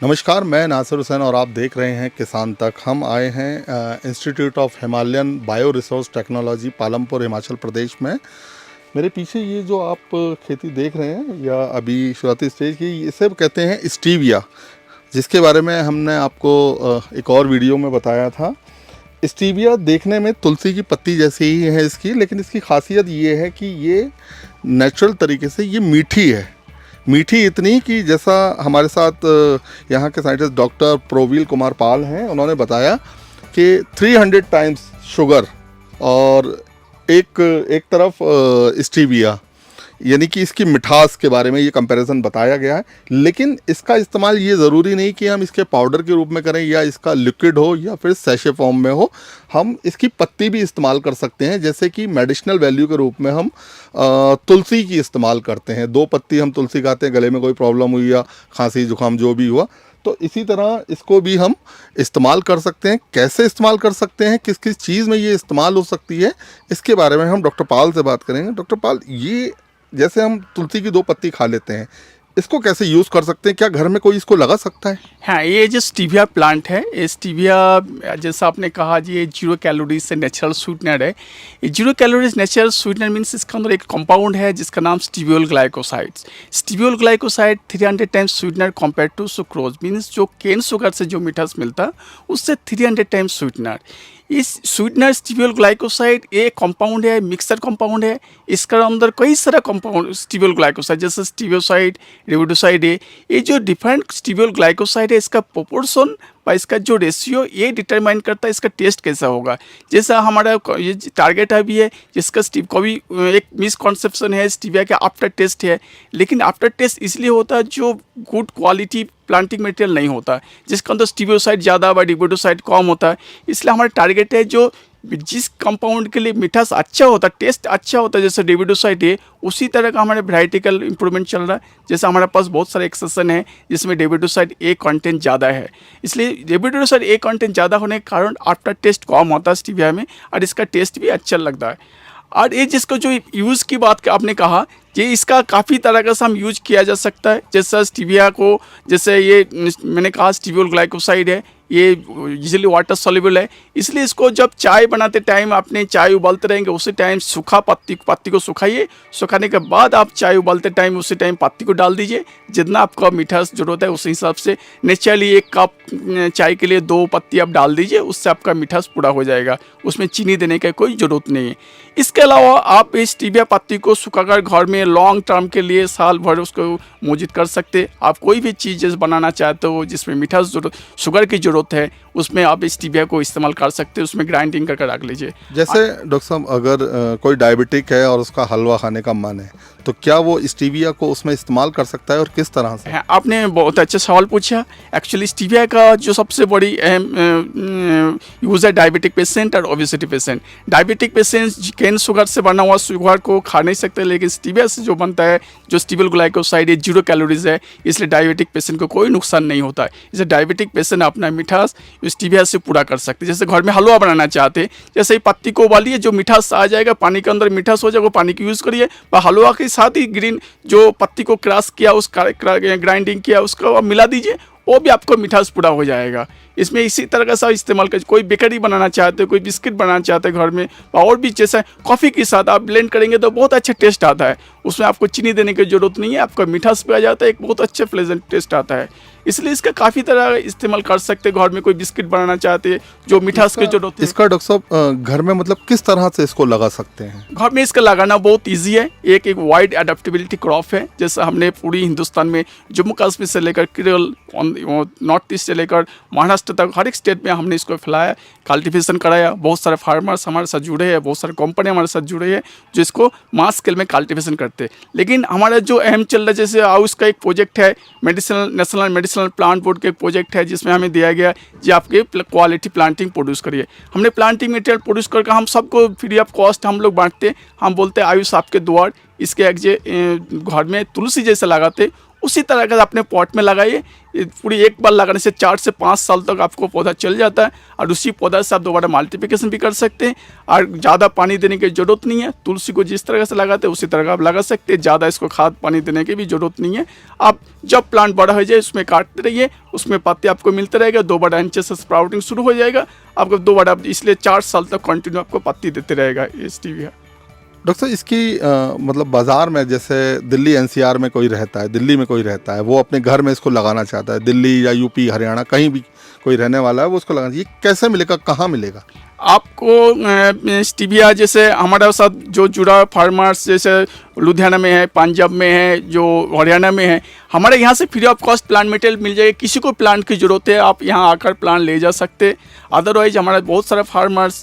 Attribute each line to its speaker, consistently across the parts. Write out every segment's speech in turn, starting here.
Speaker 1: नमस्कार, मैं नासिर हुसैन और आप देख रहे हैं किसान तक। हम आए हैं institute of Himalayan bio resource technology Palampur Himachal Pradesh में। मेरे पीछे ये जो आप खेती देख रहे हैं या अभी शुरुआती स्टेज की, इसे कहते हैं स्टीविया, जिसके बारे में हमने आपको एक और वीडियो में बताया था। स्टीविया देखने में तुलसी की पत्ती जैसी ही है इसकी, लेकिन इसकी खासियत ये है कि ये नेचुरल तरीके से ये मीठी है। मीठी इतनी कि जैसा हमारे साथ यहाँ के साइंटिस्ट डॉक्टर प्रोवील कुमार पाल हैं, उन्होंने बताया कि 300 टाइम्स शुगर और एक तरफ स्टीविया, यानी कि इसकी मिठास के बारे में ये कंपैरिजन बताया गया है। लेकिन इसका इस्तेमाल ये ज़रूरी नहीं कि हम इसके पाउडर के रूप में करें या इसका लिक्विड हो या फिर सैशे फॉर्म में हो। हम इसकी पत्ती भी इस्तेमाल कर सकते हैं, जैसे कि मेडिसिनल वैल्यू के रूप में हम तुलसी की इस्तेमाल करते हैं। 2 पत्ती हम तुलसी खाते हैं, गले में कोई प्रॉब्लम हुई या खांसी जुकाम जो भी हुआ, तो इसी तरह इसको भी हम इस्तेमाल कर सकते हैं। कैसे इस्तेमाल कर सकते हैं, किस किस चीज़ में ये इस्तेमाल हो सकती है, इसके बारे में हम डॉक्टर पाल से बात करेंगे। डॉक्टर पाल, ये जैसे हम तुलसी की 2 पत्ती खा लेते हैं, इसको कैसे यूज़ कर सकते हैं? क्या घर में कोई इसको लगा सकता है?
Speaker 2: हाँ, ये जो स्टीविया प्लांट है, ये स्टीविया जैसा आपने कहा जी, ये 0 कैलोरीज से नेचुरल स्वीटनर है। ये 0 कैलोरीज नेचुरल स्वीटनर मीन्स इसके अंदर एक कंपाउंड है जिसका नाम steviol glycosides. Steviol glycoside 300 times sweetener compare to sucrose, means जो केन शुगर से जो मिठास मिलता है उससे 300 टाइम्स स्वीटनर। इस स्वीटनर स्टीवियोल ग्लाइकोसाइड ये कंपाउंड है, मिक्सर कंपाउंड है। इसके अंदर कई सारा कंपाउंड स्टीवियोल ग्लाइकोसाइड जैसे स्टीवियोसाइड, रेविडोसाइड है। ये जो डिफरेंट स्टीवियोल ग्लाइकोसाइड है, इसका प्रोपोर्शन और इसका जो रेशियो ये डिटरमाइन करता है इसका टेस्ट कैसा होगा। जैसा हमारा ये टारगेट अभी है, जिसका कभी एक मिसकॉन्सेप्शन है स्टीविया के आफ्टर टेस्ट है, लेकिन आफ्टर टेस्ट इसलिए होता है जो गुड क्वालिटी प्लांटिंग मटेरियल नहीं होता, जिसके अंदर स्टीवियोसाइड ज़्यादा व रेविडोसाइड कम होता है। इसलिए हमारा टारगेट है जो जिस कंपाउंड के लिए मिठास अच्छा होता है, टेस्ट अच्छा होता है, जैसे रेविडोसाइड है, उसी तरह का हमारे वेराइटिकल इंप्रूवमेंट चल रहा है। जैसे हमारे पास बहुत सारे एक्सेशन है जिसमें रेविडोसाइड ए कंटेंट ज़्यादा है, इसलिए रेविडोसाइड ए कंटेंट ज़्यादा होने के कारण आफ्टर टेस्ट कम होता है स्टीविया में, और इसका टेस्ट भी अच्छा लगता है। और ये जिसको जो यूज़ की बात आपने कहा, ये इसका काफ़ी तरह का हम यूज किया जा सकता है। जैसा स्टीविया को, जैसे ये मैंने कहा स्टीवियोल ग्लाइकोसाइड है, ये यूजुअली वाटर सॉल्युबल है, इसलिए इसको जब चाय बनाते टाइम आपने चाय उबालते रहेंगे उसी टाइम सूखा पत्ती को सुखाइए। सुखाने के बाद आप चाय उबालते टाइम उसी टाइम पत्ती को डाल दीजिए। जितना आपका मिठास ज़रूरत है उस हिसाब से नेचुरली 1 कप चाय के लिए 2 पत्ती आप डाल दीजिए, उससे आपका मिठास पूरा हो जाएगा। उसमें चीनी देने की कोई ज़रूरत नहीं है। इसके अलावा आप इस स्टीविया पत्ती को सुखाकर घर में लॉन्ग टर्म के लिए साल भर उसको मौजूद कर सकते। आप कोई भी चीज़ बनाना चाहते हो जिसमें मिठास शुगर की ज़रूरत है, उसमें आप स्टीविया को इस्तेमाल कर सकते हो, उसमें ग्राइंडिंग करके रख लीजिए।
Speaker 1: जैसे डॉक्टर साहब, अगर कोई डायबिटिक है और उसका हलवा खाने का मन है, तो क्या वो स्टीविया को उसमें इस्तेमाल कर सकता है और किस तरह से?
Speaker 2: हाँ, आपने बहुत अच्छा सवाल पूछा। एक्चुअली स्टीविया का जो सबसे बड़ी अहम यूज़ है डायबिटिक पेशेंट और obesity patient. Diabetic patient cane sugar से बना हुआ शुगर को खा नहीं सकते, लेकिन स्टीविया से जो बनता है, जो स्टीवियोल ग्लाइकोसाइड है, 0 कैलोरीज है, इसलिए डायबिटिक पेशेंट को कोई नुकसान नहीं होता है। इसलिए डायबिटिक पेशेंट अपना मिठास स्टीविया से पूरा कर सकते। जैसे घर में हलवा बनाना चाहते, जैसे ही पत्ती को उबालिए, जो मिठास आ जाएगा पानी के अंदर मिठास हो जाएगा, वो पानी की यूज़ करिए, व हलवा के साथ ही ग्रीन जो पत्ती को क्रश किया, उसका ग्राइंडिंग किया, उसको आप मिला दीजिए, वो भी आपको मिठास पूरा हो जाएगा। इसमें इसी तरह का सब इस्तेमाल कर, कोई बेकरी बनाना चाहते हो, कोई बिस्किट बनाना चाहते हैं घर में, और भी जैसे कॉफ़ी के साथ आप ब्लेंड करेंगे तो बहुत अच्छा टेस्ट आता है। उसमें आपको चीनी देने की ज़रूरत नहीं है, आपका मिठास पे आ जाता है, एक बहुत अच्छा प्लेजेंट टेस्ट आता है। इसलिए इसका काफ़ी तरह इस्तेमाल कर सकते हैं। घर में कोई बिस्किट बनाना चाहते हैं जो मिठास की जरूरत है,
Speaker 1: इसका डॉक्टर साहब घर में मतलब किस तरह से इसको लगा सकते हैं?
Speaker 2: घर में इसका लगाना बहुत इजी है। एक वाइड एडेप्टेबिलिटी क्रॉप है, जैसे हमने पूरी हिंदुस्तान में जम्मू कश्मीर से लेकर केरल, नॉर्थ ईस्ट से लेकर महाराष्ट्र तक हर एक स्टेट में हमने इसको फैलाया, कल्टीवेशन कराया। बहुत सारे फार्मर्स हमारे साथ जुड़े हैं, बहुत सारे कंपनी हमारे साथ जुड़े हैं जो इसको मास स्केल में कल्टीवेशन करते हैं। लेकिन हमारा जो अहम चल रहा है, जैसे आयुष का एक प्रोजेक्ट है, नेशनल मेडिसिनल प्लांट बोर्ड का एक प्रोजेक्ट है, जिसमें हमें दिया गया जी आपके क्वालिटी प्लांटिंग प्रोड्यूस करिए। हमने प्लांटिंग मटेरियल प्रोड्यूस करके हम सबको फ्री ऑफ कॉस्ट हम लोग बांटते। हम बोलते हैं आयुष आपके द्वार, इसके एक घर में तुलसी जैसे लगाते, उसी तरह का अपने पॉट में लगाइए। ये पूरी एक बार लगाने से 4 से 5 साल तक आपको पौधा चल जाता है और उसी पौधा से आप दोबारा मल्टीप्लिकेशन भी कर सकते हैं और ज़्यादा पानी देने की ज़रूरत नहीं है। तुलसी को जिस तरह से लगाते हैं उसी तरह का आप लगा सकते हैं, ज़्यादा इसको खाद पानी देने की भी ज़रूरत नहीं है। आप जब प्लांट बड़ा हो जाए उसमें काटते रहिए, उसमें पत्ते आपको मिलते रहेगा, 2 बार इंचेस से स्प्राउटिंग शुरू हो जाएगा आपको 2 बार, इसलिए 4 साल तक कंटिन्यू आपको पत्ती देते रहेगा ये स्टीविया।
Speaker 1: डॉक्टर साहब इसकी मतलब बाज़ार में जैसे दिल्ली एनसीआर में कोई रहता है, दिल्ली में कोई रहता है, वो अपने घर में इसको लगाना चाहता है, दिल्ली या यूपी हरियाणा कहीं भी कोई रहने वाला है वो उसको लगाना, ये कैसे मिलेगा, कहाँ मिलेगा?
Speaker 2: आपको स्टीविया जैसे हमारे साथ जो जुड़ा फार्मर्स जैसे लुधियाना में है, पंजाब में है, जो हरियाणा में है, हमारे यहाँ से free of cost plant material मिल जाएगा। किसी को प्लांट की ज़रूरत है आप यहाँ आकर प्लांट ले जा सकते। अदरवाइज हमारा बहुत सारा फार्मर्स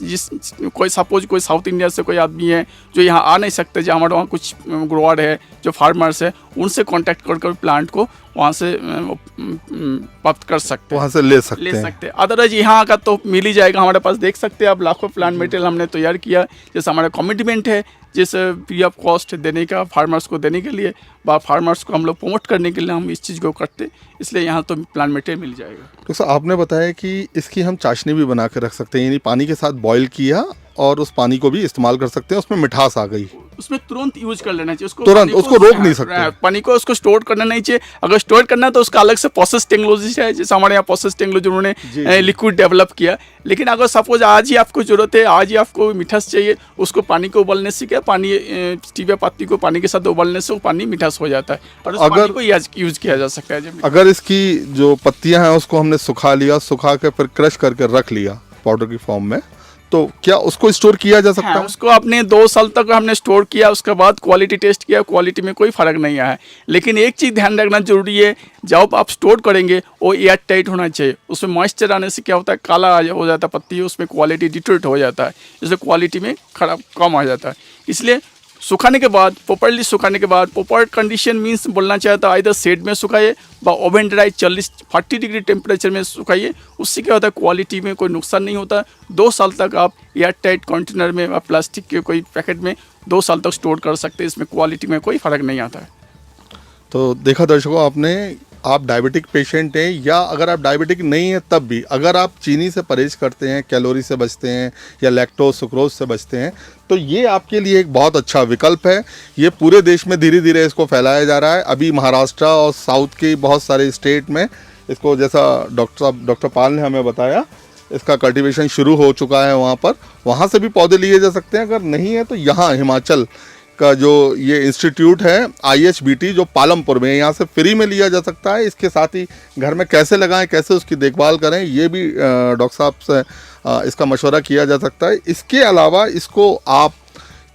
Speaker 2: कोई सपोज कोई साउथ इंडिया से कोई आदमी है जो यहाँ आ नहीं सकते, जो हमारे वहाँ कुछ ग्रोअर है जो फार्मर्स है उनसे कॉन्टैक्ट कर प्लांट को वहाँ से प्राप्त कर सकते हैं,
Speaker 1: वहाँ से ले सकते हैं।
Speaker 2: अदरवाइज यहाँ का तो मिल ही जाएगा हमारे पास। देख सकते हैं आप लाखों प्लांट मटेरियल हमने तैयार किया, जैसे हमारा कमिटमेंट है जैसे फ्री ऑफ कॉस्ट देने का फार्मर्स को देने के लिए, फार्मर्स को हम लोग प्रमोट करने के लिए हम इस चीज़ को करते, इसलिए यहाँ तो प्लांट मटेरियल मिल जाएगा।
Speaker 1: तो सर आपने बताया कि इसकी हम चाशनी भी बना के रख सकते हैं, यानी पानी के साथ बॉईल किया और उस पानी को भी इस्तेमाल कर सकते हैं, उसमें मिठास आ गई,
Speaker 2: उसमें तुरंत यूज कर लेना चाहिए उसको,
Speaker 1: तुरंत उसको रोक नहीं सकते
Speaker 2: पानी को, उसको स्टोर करना नहीं चाहिए। अगर स्टोर करना है तो उसका अलग से प्रोसेस टेक्नोलॉजी है, जैसे हमारे यहाँ प्रोसेस टेक्नोलॉजी उन्होंने लिक्विड डेवलप किया। लेकिन अगर सपोज आज ही आपको जरूरत है, आज ही आपको मिठास चाहिए, उसको पानी को उबलने से क्या, पानी स्टीविया पत्ती को पानी के साथ उबलने से वो पानी मिठास हो जाता है और उस पानी को यूज किया जा सकता है।
Speaker 1: अगर इसकी जो पत्तियां हैं उसको हमने सुखा लिया, सुखा के फिर क्रश करके रख लिया पाउडर की फॉर्म में, तो क्या उसको स्टोर किया जा सकता है?
Speaker 2: उसको आपने 2 साल तक हमने स्टोर किया, उसके बाद क्वालिटी टेस्ट किया, क्वालिटी में कोई फ़र्क नहीं आया। लेकिन एक चीज़ ध्यान रखना जरूरी है, जब आप स्टोर करेंगे वो एयर टाइट होना चाहिए। उसमें मॉइस्चर आने से क्या होता है, काला हो जाता है पत्ती, उसमें क्वालिटी डिटोरेट हो जाता है, इससे क्वालिटी में खराब कम आ जाता है। इसलिए सुखाने के बाद, प्रॉपर्ली सुखाने के बाद, प्रॉपर कंडीशन मीन्स बोलना चाहता है इधर शेड में सुखाइए व ओवन ड्राई 40 डिग्री टेम्परेचर में सुखाइए। उससे क्या होता है, क्वालिटी में कोई नुकसान नहीं होता। 2 साल तक आप एयर टाइट कंटेनर में या प्लास्टिक के कोई पैकेट में 2 साल तक स्टोर कर सकते हैं, इसमें क्वालिटी में कोई फ़र्क नहीं आता है।
Speaker 1: तो देखा दर्शकों आपने, आप डायबिटिक पेशेंट हैं या अगर आप डायबिटिक नहीं हैं तब भी, अगर आप चीनी से परहेज करते हैं, कैलोरी से बचते हैं या लैक्टोज सुक्रोज से बचते हैं, तो ये आपके लिए एक बहुत अच्छा विकल्प है। ये पूरे देश में धीरे धीरे इसको फैलाया जा रहा है। अभी महाराष्ट्र और साउथ के बहुत सारे स्टेट में इसको, जैसा डॉक्टर पाल ने हमें बताया, इसका कल्टीवेशन शुरू हो चुका है वहाँ से भी पौधे लिए जा सकते हैं। अगर नहीं है तो यहाँ हिमाचल का जो ये इंस्टीट्यूट है IHBT जो पालमपुर में है, यहाँ से फ्री में लिया जा सकता है। इसके साथ ही घर में कैसे लगाएं, कैसे उसकी देखभाल करें, ये भी डॉक्टर साहब से इसका मशवरा किया जा सकता है। इसके अलावा इसको आप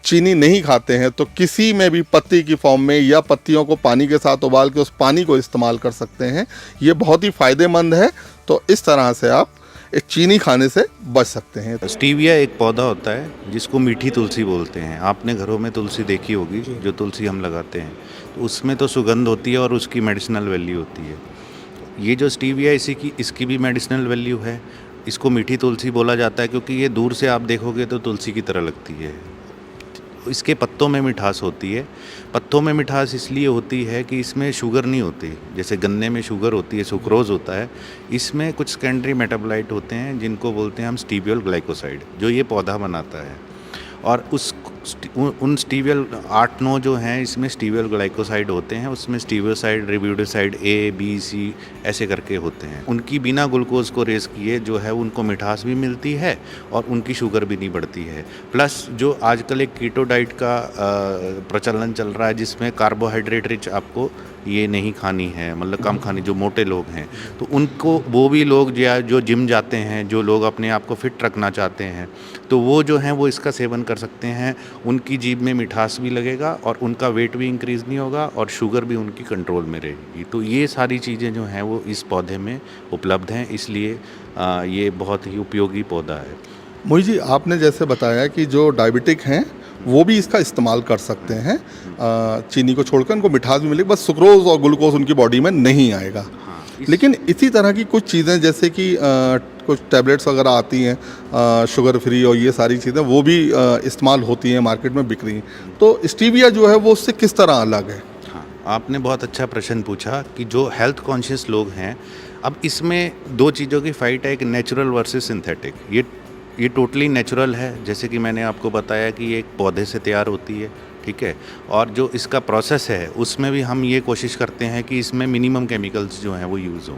Speaker 1: चीनी नहीं खाते हैं तो किसी में भी पत्ती की फॉर्म में या पत्तियों को पानी के साथ उबाल के उस पानी को इस्तेमाल कर सकते हैं। ये बहुत ही फ़ायदेमंद है। तो इस तरह से आप एक चीनी खाने से बच सकते हैं।
Speaker 3: स्टीविया एक पौधा होता है जिसको मीठी तुलसी बोलते हैं। आपने घरों में तुलसी देखी होगी, जो तुलसी हम लगाते हैं, तो उसमें तो सुगंध होती है और उसकी मेडिसिनल वैल्यू होती है। ये जो स्टीविया इसकी भी मेडिसिनल वैल्यू है। इसको मीठी तुलसी बोला जाता है क्योंकि ये दूर से आप देखोगे तो तुलसी की तरह लगती है। इसके पत्तों में मिठास होती है। पत्तों में मिठास इसलिए होती है कि इसमें शुगर नहीं होती, जैसे गन्ने में शुगर होती है, सुक्रोज होता है। इसमें कुछ सेकेंडरी मेटाबोलाइट होते हैं जिनको बोलते हैं हम स्टीवियोल ग्लाइकोसाइड, जो ये पौधा बनाता है। और उन स्टीवियल 8-9 जो हैं इसमें स्टीवियल ग्लाइकोसाइड होते हैं। उसमें स्टीवियोसाइड, रिब्यूडोसाइड A, B, C ऐसे करके होते हैं। उनकी बिना ग्लूकोज को रेस किए जो है उनको मिठास भी मिलती है और उनकी शुगर भी नहीं बढ़ती है। प्लस जो आजकल एक कीटो डाइट का प्रचलन चल रहा है जिसमें कार्बोहाइड्रेट रिच आपको ये नहीं खानी है, मतलब कम खानी, जो मोटे लोग हैं तो उनको, वो भी लोग जो जिम जाते हैं, जो लोग अपने आप को फिट रखना चाहते हैं, तो वो जो हैं वो इसका सेवन कर सकते हैं। उनकी जीभ में मिठास भी लगेगा और उनका वेट भी इंक्रीज़ नहीं होगा और शुगर भी उनकी कंट्रोल में रहेगी। तो ये सारी चीज़ें जो हैं वो इस पौधे में उपलब्ध हैं, इसलिए ये बहुत ही उपयोगी पौधा है।
Speaker 1: मोहित जी, आपने जैसे बताया कि जो डायबिटिक हैं वो भी इसका इस्तेमाल कर सकते हैं, चीनी को छोड़कर उनको मिठास भी मिलेगी, बस सुक्रोज और ग्लूकोज उनकी बॉडी में नहीं आएगा। लेकिन इसी तरह की कुछ चीज़ें जैसे कि कुछ टैबलेट्स वगैरह आती हैं शुगर फ्री और ये सारी चीज़ें वो भी इस्तेमाल होती हैं, मार्केट में बिक रही हैं। तो स्टीविया जो है वो उससे किस तरह अलग है?
Speaker 3: आपने बहुत अच्छा प्रश्न पूछा कि जो हेल्थ कॉन्शियस लोग हैं, अब इसमें दो चीज़ों की फाइट है, एक नेचुरल वर्सेस सिंथेटिक। ये टोटली नेचुरल है, जैसे कि मैंने आपको बताया कि ये एक पौधे से तैयार होती है, ठीक है। और जो इसका प्रोसेस है उसमें भी हम ये कोशिश करते हैं कि इसमें मिनिमम केमिकल्स जो हैं वो यूज़ हों,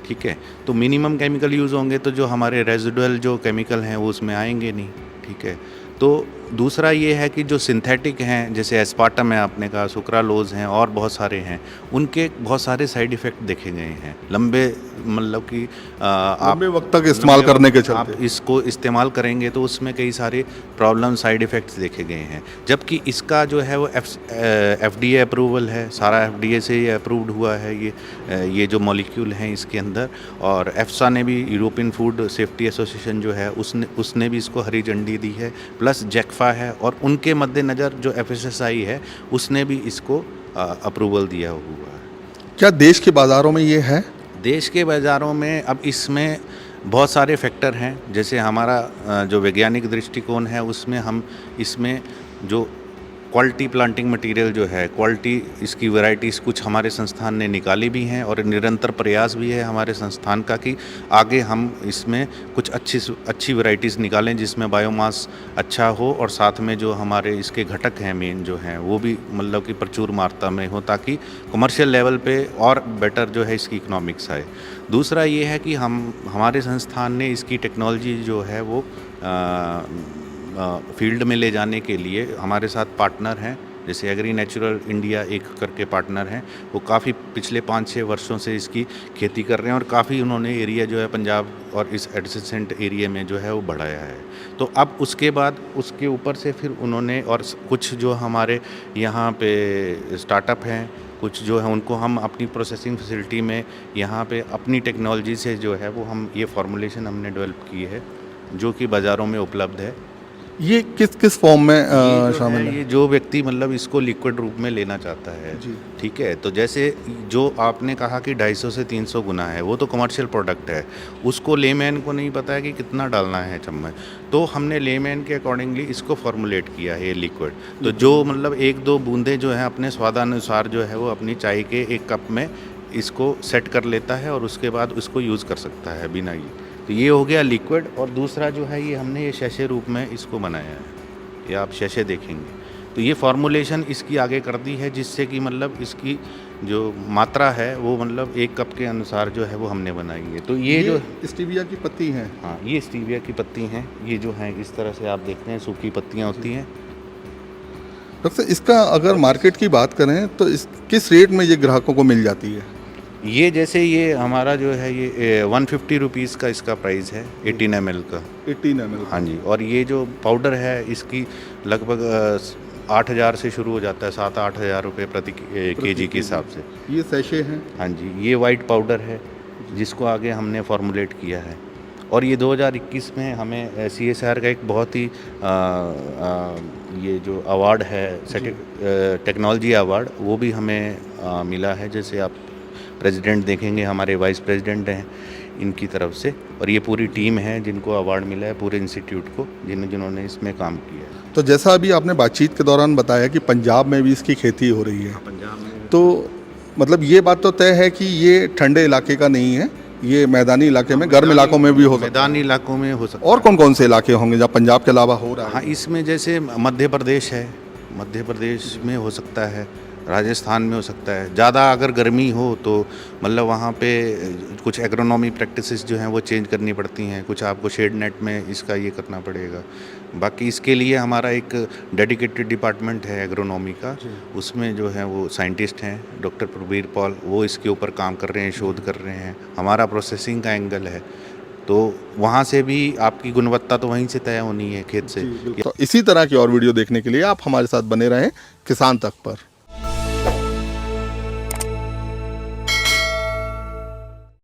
Speaker 3: ठीक है। तो मिनिमम केमिकल यूज़ होंगे तो जो हमारे रेजिडुअल जो केमिकल हैं वो उसमें आएंगे नहीं, ठीक है। तो दूसरा ये है कि जो सिंथेटिक हैं, जैसे एस्पार्टम है, आपने कहा सुक्रालोज हैं और बहुत सारे हैं, उनके बहुत सारे साइड इफ़ेक्ट देखे गए हैं लंबे, मतलब कि
Speaker 1: लंबे वक्त तक इस्तेमाल करने के
Speaker 3: आप
Speaker 1: चलते।
Speaker 3: इसको इस्तेमाल करेंगे तो उसमें कई सारे प्रॉब्लम साइड इफ़ेक्ट्स देखे गए हैं। जबकि इसका जो है वो FDA अप्रूवल है, सारा FDA से ये अप्रूव्ड हुआ है ये जो मॉलिक्यूल हैं इसके अंदर। और EFSA ने भी, यूरोपियन फूड सेफ्टी एसोसिएशन जो है उसने भी इसको हरी झंडी दी है, प्लस जैकफा है, और उनके मद्देनज़र जो FSSAI है उसने भी इसको अप्रूवल दिया हुआ है।
Speaker 1: क्या देश के बाज़ारों में ये है?
Speaker 3: देश के बाज़ारों में अब इसमें बहुत सारे फैक्टर हैं, जैसे हमारा जो वैज्ञानिक दृष्टिकोण है उसमें हम इसमें जो क्वालिटी प्लांटिंग मटेरियल जो है, क्वालिटी इसकी वैरायटीज़ कुछ हमारे संस्थान ने निकाली भी हैं, और निरंतर प्रयास भी है हमारे संस्थान का कि आगे हम इसमें कुछ अच्छी वैरायटीज़ निकालें जिसमें बायोमास अच्छा हो, और साथ में जो हमारे इसके घटक हैं मेन जो हैं वो भी मतलब कि प्रचुर मात्रा में हो, ताकि कमर्शियल लेवल पे और बेटर जो है इसकी इकोनॉमिक्स आए। दूसरा ये है कि हमारे संस्थान ने इसकी टेक्नोलॉजी जो है वो फील्ड में ले जाने के लिए हमारे साथ पार्टनर हैं, जैसे एग्री नेचुरल इंडिया एक करके पार्टनर हैं, वो काफ़ी पिछले 5-6 वर्षों से इसकी खेती कर रहे हैं, और काफ़ी उन्होंने एरिया जो है पंजाब और इस एडजेसेंट एरिया में जो है वो बढ़ाया है। तो अब उसके बाद उसके ऊपर से फिर उन्होंने, और कुछ जो हमारे यहाँ पे स्टार्टअप हैं, कुछ जो है उनको हम अपनी प्रोसेसिंग फैसिलिटी में यहाँ पे अपनी टेक्नोलॉजी से जो है वो हम ये फार्मूलेशन हमने डेवलप की है, जो कि बाज़ारों में उपलब्ध है।
Speaker 1: ये किस किस फॉर्म में शामिल है?
Speaker 3: ये जो व्यक्ति मतलब इसको लिक्विड रूप में लेना चाहता है,
Speaker 1: जी।
Speaker 3: ठीक है। तो जैसे जो आपने कहा कि 250 से 300 गुना है, वो तो कमर्शियल प्रोडक्ट है, उसको लेमैन को नहीं पता है कि कितना डालना है चम्मच, तो हमने लेमैन के अकॉर्डिंगली इसको फॉर्मुलेट किया है ये लिक्विड। तो जो मतलब 1-2 बूंदे जो है अपने स्वादानुसार जो है वो अपनी चाय के एक कप में इसको सेट कर लेता है, और उसके बाद उसको यूज़ कर सकता है बिना ये। तो ये हो गया लिक्विड। और दूसरा जो है ये हमने ये शैशे रूप में इसको बनाया है, ये आप शैशे देखेंगे। तो ये फॉर्मुलेशन इसकी आगे कर दी है, जिससे कि मतलब इसकी जो मात्रा है वो मतलब 1 कप के अनुसार जो है वो हमने बनाई है। तो ये जो
Speaker 1: स्टीविया की पत्ती हैं।
Speaker 3: हाँ, ये स्टीविया की पत्ती हैं, ये जो हैं इस तरह से आप देखते हैं सूखी पत्तियाँ होती हैं।
Speaker 1: डॉक्टर साहब, इसका अगर मार्केट की बात करें तो इस किस रेट में ये ग्राहकों को मिल जाती है?
Speaker 3: ये जैसे ये हमारा जो है ये 150 रुपीज़ का इसका प्राइस है 18 ml का।
Speaker 1: 18 ml।
Speaker 3: हाँ जी। और ये जो पाउडर है इसकी लगभग 8,000 से शुरू हो जाता है, 7-8 हज़ार रुपये प्रति केजी के हिसाब से।
Speaker 1: ये सैशे हैं।
Speaker 3: हाँ जी। ये वाइट पाउडर है जिसको आगे हमने फॉर्मुलेट किया है, और ये 2021 में हमें CSR का एक बहुत ही ये जो अवार्ड है टेक्नोलॉजी अवार्ड, वो भी हमें मिला है। जैसे आप प्रेसिडेंट देखेंगे, हमारे वाइस प्रेसिडेंट हैं इनकी तरफ से, और ये पूरी टीम है जिनको अवार्ड मिला है, पूरे इंस्टीट्यूट को, जिन्होंने इसमें काम किया है।
Speaker 1: तो जैसा अभी आपने बातचीत के दौरान बताया कि पंजाब में भी इसकी खेती हो रही है,
Speaker 3: पंजाब में
Speaker 1: तो मतलब ये बात तो तय है कि ये ठंडे इलाके का नहीं है, ये मैदानी इलाके में, गर्म इलाकों में भी हो सकता है।
Speaker 3: मैदानी इलाकों में हो सकता है।
Speaker 1: और कौन कौन से इलाके होंगे जहाँ पंजाब के अलावा हो रहा
Speaker 3: हाँ,
Speaker 1: है?
Speaker 3: इसमें जैसे मध्य प्रदेश है, मध्य प्रदेश में हो सकता है, राजस्थान में हो सकता है। ज़्यादा अगर गर्मी हो तो मतलब वहाँ पे कुछ एग्रोनॉमी प्रैक्टिसेस जो हैं वो चेंज करनी पड़ती हैं, कुछ आपको शेड नेट में इसका ये करना पड़ेगा। बाकी इसके लिए हमारा एक डेडिकेटेड डिपार्टमेंट है एग्रोनॉमी का, उसमें जो है वो साइंटिस्ट हैं डॉक्टर प्रवीर पॉल, वो इसके ऊपर काम कर रहे हैं, शोध कर रहे हैं। हमारा प्रोसेसिंग का एंगल है, तो वहाँ से भी आपकी गुणवत्ता तो वहीं से तय होनी है, खेत से।
Speaker 1: तो इसी तरह की और वीडियो देखने के लिए आप हमारे साथ बने रहें किसान तक पर।